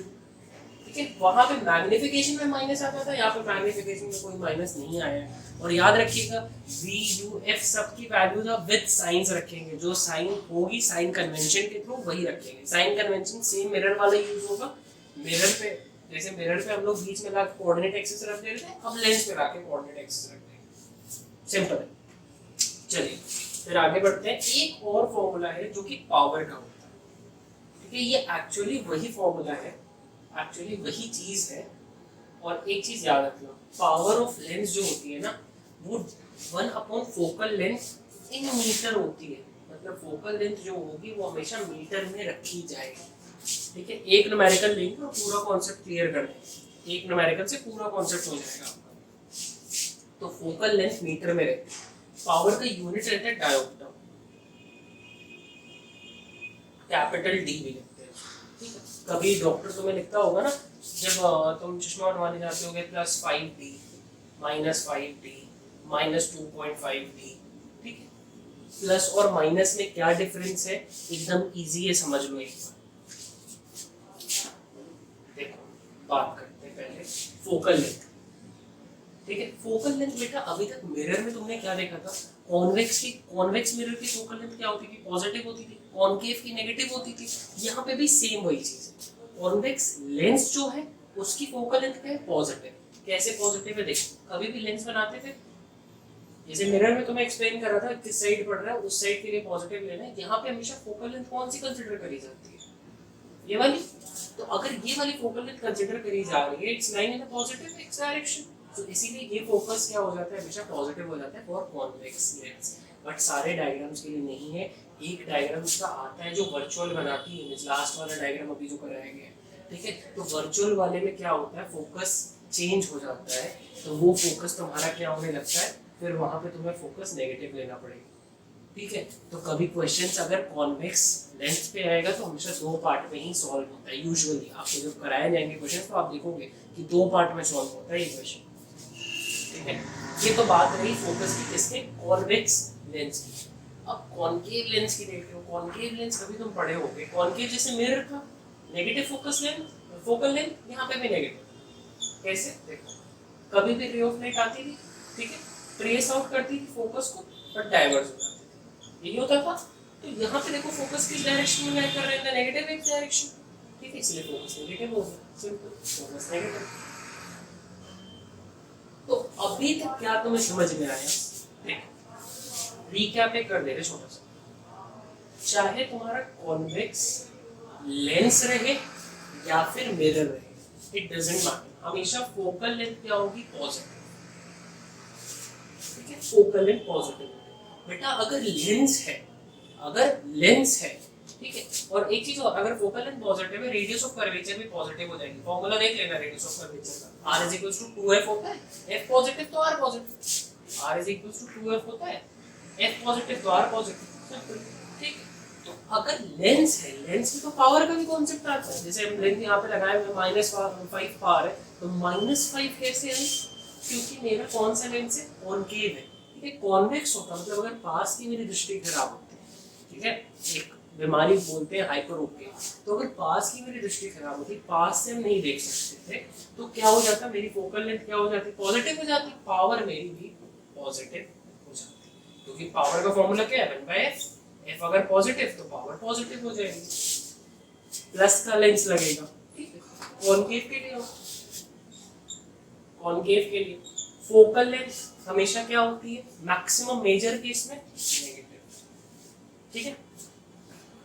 ठीक है, वहां पे मैग्निफिकेशन में माइनस आता था, यहाँ पे मैग्निफिकेशन में कोई माइनस नहीं आया है। और याद रखिएगा VUF सबकी वैल्यूज आप विद साइंस रखेंगे, जो साइन होगी साइन कन्वेंशन के थ्रू वही रखेंगे। साइन कन्वेंशन सेम मिरर वाला यूज होगा, मिरर पे जैसे मिरर पे हम लोग बीच में लाके कोऑर्डिनेट एक्सिस रख देते हैं, अब लेंस पे लाके कोऑर्डिनेट एक्सिस रख देंगे, सिंपल है। चलिए फिर आगे बढ़ते हैं। एक और फॉर्मूला है जो कि पावर का होता है, ठीक है, ये एक्चुअली वही फॉर्मूला है, एक्चुअली वही चीज है। और एक चीज याद रखना, पावर ऑफ लेंस जो होती है ना, वो 1 फोकल लेंथ इन मीटर होती है, मतलब फोकल लेंथ जो होगी वो हमेशा मीटर में रखी जाएगी, ठीक है। एक न्यूमेरिकल लेंगे और पूरा कॉन्सेप्ट क्लियर कर देंगे, एक न्यूमेरिकल से पूरा कॉन्सेप्ट हो जाएगा आपका। तो फोकल लेंथ मीटर में रहती है, पावर का यूनिट रहता है डायोप्टर, कैपिटल D भी लिखते हैं, ठीक है। कभी डॉक्टर तुम्हें लिखता होगा ना, जब तुम चश्मा बनवाने जाते होगे, +5D, -5D, -2.5D, ठीक है। प्लस और माइनस में क्या डिफरेंस है, एकदम इजी है, समझ लो एक बार। देखो बात करते हैं पहले फोकल लेंथ, ठीक है। फोकल लेंथ बेटा अभी तक मिरर में तुमने क्या देखा था, कॉन्वेक्स मिरर की फोकल लेंथ क्या होती थी, पॉजिटिव होती थी, कॉनकेव की नेगेटिव होती थी। यहाँ पे भी सेम वही चीज है, कॉन्वेक्स लेंस जो है उसकी फोकल लेंथ क्या है, पॉजिटिव। कैसे पॉजिटिव है, देखो कभी भी लेंस बनाते थे, जैसे मिरर में तुम्हें एक्सप्लेन कर रहा था किस साइड पड़ रहा है उस साइड के लिए पॉजिटिव लेना है। यहाँ पे हमेशा फोकल लेंथ कौन सी कंसीडर करी जाती है, ये वाली। तो अगर ये वाली फोकल लेंथ कंसीडर करी जा रही है, it's lying in a positive x direction, तो इसीलिए ये फोकस क्या हो जाता है, हमेशा पॉजिटिव हो जाता है फॉर कॉन्वेक्स लेंस। बट सारे डायग्राम्स के लिए नहीं है, एक डायग्राम का आता है जो वर्चुअल बनाती है, लास्ट वाला डायग्राम अभी जो कराया गया है, ठीक है। तो वर्चुअल वाले में क्या होता है, फोकस चेंज हो जाता है, तो वो फोकस तुम्हारा क्या होने लगता है, फिर वहां पे तुम्हें फोकस नेगेटिव लेना पड़ेगा, ठीक है। तो कभी क्वेश्चंस अगर कॉन्वेक्स लेंस पे आएगा तो हमेशा 2 पार्ट में ही सॉल्व होता है यूजुअली। आपको जब कराए जाएंगे क्वेश्चंस तो आप देखोगे कि 2 पार्ट में सॉल्व होता है ये क्वेश्चन, ठीक है। ये तो बात रही फोकस की, किसके, कॉन्वेक्स लेंस की। अब कॉनकेव लेंस की देख रहे हो, कॉनकेव लेंस कभी तुम पढ़े होगे, कॉनकेव जैसे मिरर था, negative focus length, focal length, यहाँ पे भी नेगेटिव। कैसे देखो, कभी भी रे ऑफ लाइट आती थी, ठीक है, ट्रेस आउट करती थी फोकस को, बट डाइवर्ज हो जाती थी, यही होता था। तो यहाँ पे देखो फोकस किस डायरेक्शन में लाइट कर रहे हैं, नेगेटिव एक डायरेक्शन, ठीक है, इसलिए फोकस नेगेटिव हो गया, सिंपल, फोकस नेगेटिव। तो अभी तक क्या तुम्हें समझ में आया? देखो रीकैप एक कर दे रहे छोटा सा, चाहे तुम्हारा कॉन्वेक्स लेंस रहे या फिर मिरर रहे, इट डजंट मैटर, हमेशा फोकल लेंथ क्या होगी, पॉजिटिव, ठीक है, फोकल लेंथ पॉजिटिव। बेटा अगर लेंस है, अगर लेंस है, ठीक है, और एक चीज और, अगर फोकल लेंथ पॉजिटिव है, रेडियस ऑफ कर्वेचर भी पॉजिटिव हो जाएगी। फॉर्मूला देख लेना रेडियस ऑफ कर्वेचर का, r = 2f होता है, f पॉजिटिव तो r पॉजिटिव, r = 2f होता है, f पॉजिटिव तो r पॉजिटिव, ठीक है। तो अगर लेंस है, लेंस में तो पावर का भी कॉन्सेप्ट आता है, जैसे हम लेंस यहाँ पे लगाए हुए -5 पावर है, तो -5 कैसे आई, क्योंकि मेरा कौन सा लेंस है, कॉनकेव है, ठीक है, कॉन्वेक्स होता मतलब अगर पास की मेरी दृष्टि खराब होती है, ठीक है, एक बीमारी बोलते हैं हाइपरोपी, तो अगर पास की मेरी दृष्टि खराब होती, पास से हम नहीं देख सकते थे, तो क्या हो जाता, मेरी फोकल लेंथ क्या हो जाती, पॉजिटिव हो जाती, पावर मेरी भी पॉजिटिव हो जाती, क्योंकि पावर का फॉर्मूला क्या है, 1/f, f अगर पॉजिटिव तो पावर पॉजिटिव हो जाएगी, प्लस का लेंस लगेगा, ठीक है। कॉनकेव के लिए, कॉनकेव के लिए फोकल लेंथ हमेशा क्या होती है, मैक्सिमम मेजर केस में नेगेटिव, ठीक है,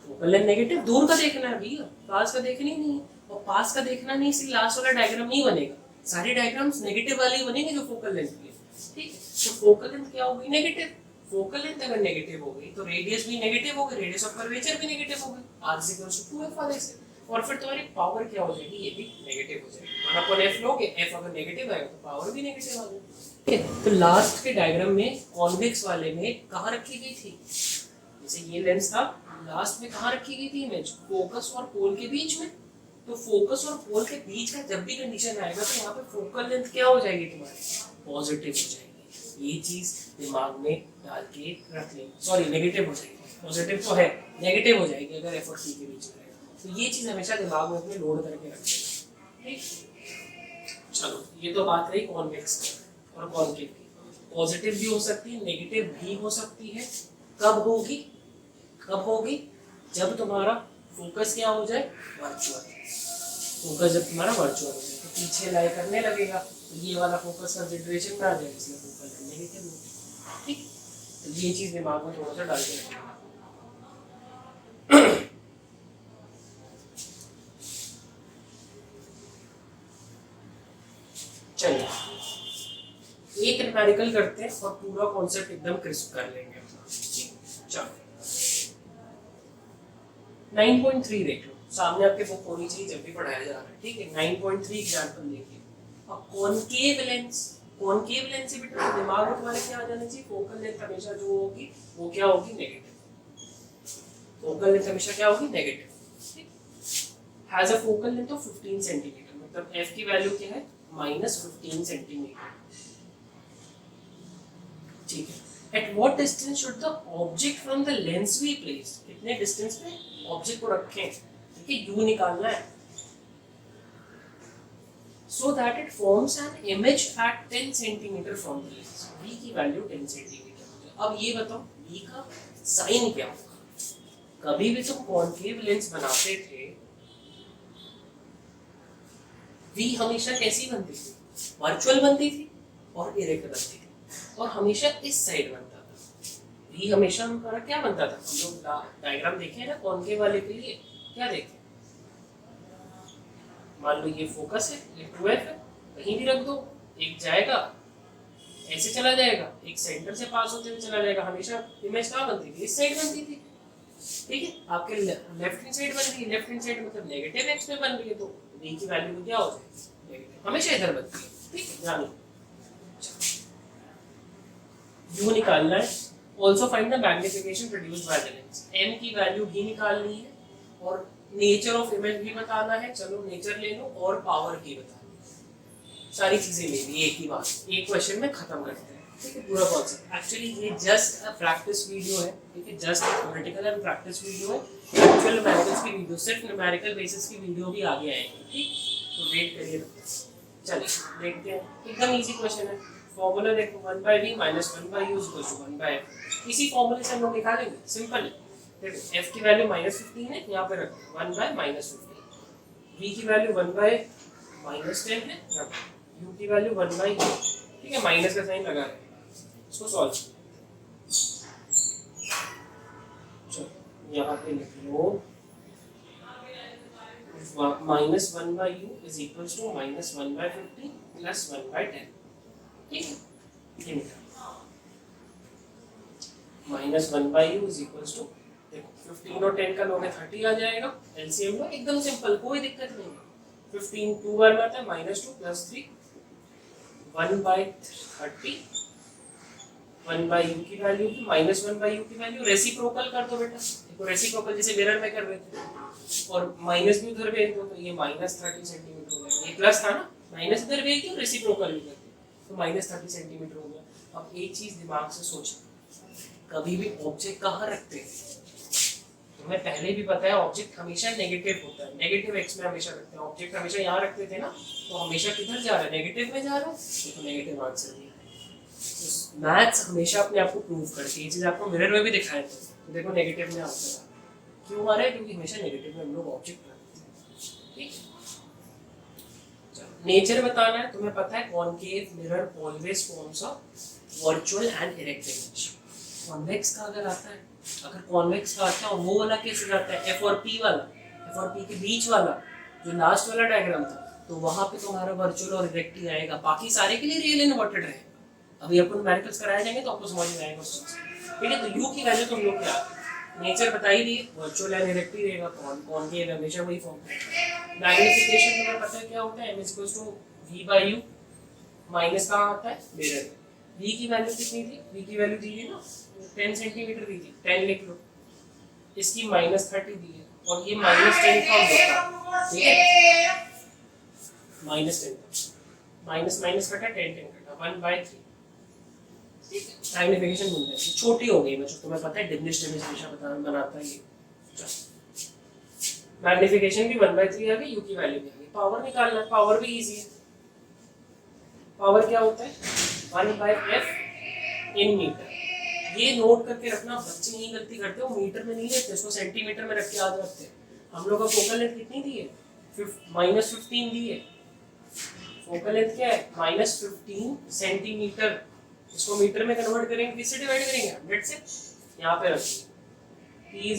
फोकल लेंथ नेगेटिव, दूर का देखना है भैया, पास का देखना ही नहीं है, और पास का देखना नहीं इसलिए लास्ट वाला डायग्राम नहीं बनेगा, सारे डायग्राम्स नेगेटिव वाले ही बनेंगे जो फोकल लेंथ के, ठीक है। तो फोकल लेंथ क्या होगी, नेगेटिव, फोकल लेंथ अगर नेगेटिव हो गई तो रेडियस भी नेगेटिव हो गई, रेडियस ऑफ कर्वेचर भी नेगेटिव हो गई, r = 2f वाले से, और फिर तुम्हारी पावर क्या हो जाएगी, ये भी नेगेटिव हो जाएगी, 1/f लोगे, f अगर नेगेटिव आएगा तो पावर भी नेगेटिव आ जाएगी, ठीक है। तो लास्ट के डायग्राम में कॉन्वेक्स वाले में कहाँ रखी गई थी, जैसे ये लेंस था, लास्ट में कहाँ रखी गई थी इमेज, फोकस और पोल के बीच में, तो फोकस और पोल के बीच का जब भी कंडीशन आएगा तो यहाँ पे फोकल लेंथ क्या हो जाएगी तुम्हारी, पॉजिटिव हो जाएगी, ये चीज दिमाग में डाल के रख लेंगे, सॉरी नेगेटिव हो जाएगी, पॉजिटिव तो है, नेगेटिव हो जाएगी अगर एफ और टी के बीच में रहेगा, तो ये चीज हमेशा दिमाग में अपने लोड करके रख लेंगे, ठीक। चलो ये तो बात रही कॉन्वेक्स की और कॉनकेव की, पॉजिटिव भी हो सकती है, नेगेटिव भी हो सकती है, कब होगी, कब होगी, जब तुम्हारा फोकस क्या हो जाए, वर्चुअल, फोकस जब तुम्हारा वर्चुअल हो जाए तो पीछे लाई करने लगेगा, तो ये वाला फोकस कंसिडरेशन में आ जाएगा, इसलिए फोकल नेगेटिव होगा, ठीक। तो ये चीज दिमाग में थोड़ा सा डाल के रखना। चलिए एक न्यूमेरिकल करते हैं और पूरा कॉन्सेप्ट एकदम क्रिस्प कर लेंगे अपना, ठीक। चलो 9.3 देख लो, सामने आपके बुक होनी चाहिए जब भी पढ़ाया जा रहा है, ठीक है। 9.3 एग्जांपल देखिए, अब कॉनकेव लेंस, कॉनकेव लेंस से बेटा दिमाग में तुम्हारे क्या आ जाना चाहिए, फोकल लेंथ हमेशा जो होगी वो क्या होगी, नेगेटिव, फोकल लेंथ हमेशा क्या होगी, नेगेटिव, ठीक। Has a focal length of 15 centimetre, मतलब f की वैल्यू क्या है, -15 सेंटीमीटर, ठीक है। At what distance should the object from the lens be placed? कितने डिस्टेंस पे ऑब्जेक्ट को रखें, ठीक है, u निकालना है, so that it forms an image at 10 centimeter from the lens, v की वैल्यू 10 सेंटीमीटर। अब ये बताओ v का साइन क्या होगा, कभी भी तुम कॉनकेव लेंस बनाते थे v हमेशा कैसी बनती थी, वर्चुअल बनती थी और इरेक्ट बनती थी, और हमेशा इस साइड बनता था, v हमेशा हमारा क्या बनता था, हम लोग डायग्राम देखे हैं ना कॉनकेव वाले के लिए, क्या देखे, मान लो ये फोकस है, ये 2f है, कहीं भी रख दो, एक जाएगा ऐसे चला जाएगा, एक सेंटर से पास होते हुए चला जाएगा, हमेशा इमेज कहाँ बनती थी, इस साइड बनती थी, ठीक है। आपके लेफ्ट हैंड साइड बन रही है, लेफ्ट हैंड साइड मतलब नेगेटिव एक्स में बन रही है, तो v की वैल्यू क्या हो जाएगी, नेगेटिव, हमेशा इधर बनती है, ठीक है, जानो u निकालना है, also find the magnification produced by the lens, m की वैल्यू भी निकालनी है, और नेचर ऑफ इमेज भी बताना है, चलो नेचर ले लो, और पावर भी बतानी है, सारी चीजें ले ली एक ही बात, एक क्वेश्चन में खत्म करते हैं, ठीक है, पूरा कॉन्सेप्ट। एक्चुअली ये जस्ट अ प्रैक्टिस वीडियो है, ठीक है, just theoretical and practice video है। एक्चुअल न्यूमेरिकल्स की वीडियो, सिर्फ न्यूमेरिकल बेसिस की वीडियो भी आगे आएगी, ठीक, तो वेट करिए। चलिए देखते हैं, एकदम इजी क्वेश्चन है। फॉर्मूला देखो, 1/v minus 1/u is equal to 1/f। इसी फॉर्मूले से हम लोग निकालेंगे, सिंपल है। देखो f की वैल्यू -15 है, यहाँ पे रखो 1/-15, v की वैल्यू 1/-10 है, u की वैल्यू 1/u, ठीक है, माइनस का साइन लगा है। इसको सॉल्व, चलो यहाँ पे लिख लो -1/u is equal to -1/15 plus 1/10, ठीक है, ये -1/u इज इक्वल टू, देखो 15 और 10 का लोगे 30 आ जाएगा, एलसीएम लो, एकदम सिंपल, कोई दिक्कत नहीं है। 15 2 बार में आता है, -2 + 3, 1/30, 1/u की वैल्यू, -1/u की वैल्यू रेसिप्रोकल कर दो बेटा, देखो रेसिप्रोकल जैसे मिरर में कर रहे थे, और माइनस भी उधर भेज दो, तो ये -30 सेंटीमीटर हो गया। ये प्लस था ना, माइनस इधर भेज दो, रेसिप्रोकल भी कर दो, तो -30 सेंटीमीटर हो गया। अब एक चीज दिमाग से सोचो, कभी भी ऑब्जेक्ट कहाँ रखते हैं, तुम्हें पहले भी पता है ऑब्जेक्ट हमेशा नेगेटिव होता है, नेगेटिव एक्स में हमेशा रखते हैं। ऑब्जेक्ट हमेशा यहाँ रखते थे ना, तो हमेशा किधर जा रहा है, नेगेटिव में जा रहा है, तो नेगेटिव आंसर नहीं है। मैथ्स हमेशा अपने आप को प्रूव करती है, ये चीज आपको मिरर में भी दिखाए थे, तो देखो नेगेटिव में आंसर आ रहा है। क्यों आ रहा है, क्योंकि हमेशा नेगेटिव में हम लोग ऑब्जेक्ट रखते हैं, ठीक। नेचर बताना है, तुम्हें पता है concave mirror always forms a virtual and erect image. Convex का अगर आता है, अगर कॉन्वेक्स का आता है, वो वाला कैसे जाता है, एफ और पी वाला, एफ और पी के बीच वाला जो लास्ट वाला डायग्राम था, तो वहां पे तुम्हारा वर्चुअल और इरेक्ट ही आएगा, बाकी सारे के लिए रियल इन्वर्टेड रहेगा। अभी अपन न्यूमेरिकल्स कराए जाएंगे तो आपको समझ में आएगा उस चीज, ठीक है। तो यू की वैल्यू तुम लोग क्या, नेचर बता ही दी, वर्चुअल एंड इरेक्ट ही रहेगा, कॉनकेव हमेशा वही फॉर्म है। मैग्निफिकेशन तुम्हें पता है क्या होता है, m = v/u, माइनस कहाँ आता है, मिरर में। v की वैल्यू कितनी थी, v की वैल्यू दी है ना 10 सेंटीमीटर दी थी, 10 लिख लो, इसकी -30 दी है, और ये -10 का होता है, ठीक है, -10 माइनस माइनस कटा, 10 कटा, 1/3, ठीक है। मैग्निफिकेशन बोलते हैं, छोटी हो गई, मतलब तुम्हें पता है डिमिनिश्ड इमेज हमेशा बनाता है ये। मैग्निफिकेशन भी 1/3 आ गई, यू की वैल्यू भी आ गई। पावर निकालना है, पावर भी इजी है। पावर क्या होता है, 1/f इन मीटर। ये नोट करके रखना, बच्चे यही गलती करते हो, मीटर में नहीं लेते, इसको सेंटीमीटर में रख के याद रखते हैं। हम लोग का फोकल लेंथ कितनी दी है, -15 दी है। फोकल लेंथ क्या है, -15 सेंटीमीटर। इसको मीटर में कन्वर्ट करेंगे, किससे डिवाइड करेंगे, 100 से। यहाँ पे रखिए P =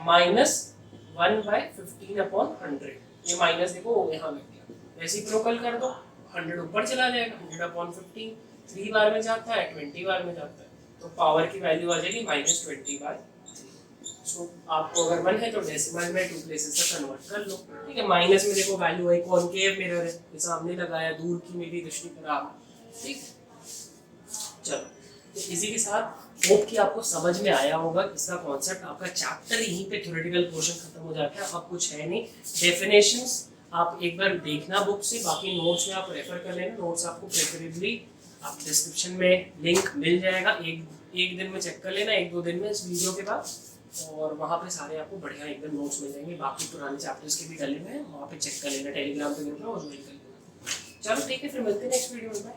-1/15/100। ये माइनस देखो यहाँ लग गया, रेसिप्रोकल कर दो, 100 ऊपर चला जाएगा, 100/15, 3 बार में जाता है, 20 बार में जाता है, तो पावर की वैल्यू आ जाएगी -20/3। सो आपको अगर मन है तो डेसिमल में 2 प्लेसेस तक कन्वर्ट कर लो, ठीक है। माइनस में देखो वैल्यू है, कॉनकेव मिरर है, ये सामने लगाया, दूर की मेरी दृष्टि खराब, ठीक। चलो, तो इसी के साथ होप कि आपको समझ में आया होगा इसका कॉन्सेप्ट। आपका चैप्टर यहीं पे थ्योरेटिकल पोर्शन खत्म हो जाता है, अब कुछ है नहीं। डेफिनेशंस आप एक बार देखना बुक से, बाकी नोट्स में आप रेफर कर लेना। नोट्स आपको प्रेफरेबली आप डिस्क्रिप्शन में लिंक मिल जाएगा, एक दिन में चेक कर लेना, 1-2 दिन में इस वीडियो के बाद, और वहाँ पे सारे आपको बढ़िया एकदम नोट्स मिल जाएंगे। बाकी पुराने चैप्टर्स के भी डले हुए हैं, वहाँ पे चेक कर लेना, टेलीग्राम पे ग्रुप है वो ज्वाइन कर लेना। चलो ठीक है, फिर मिलते हैं नेक्स्ट वीडियो में।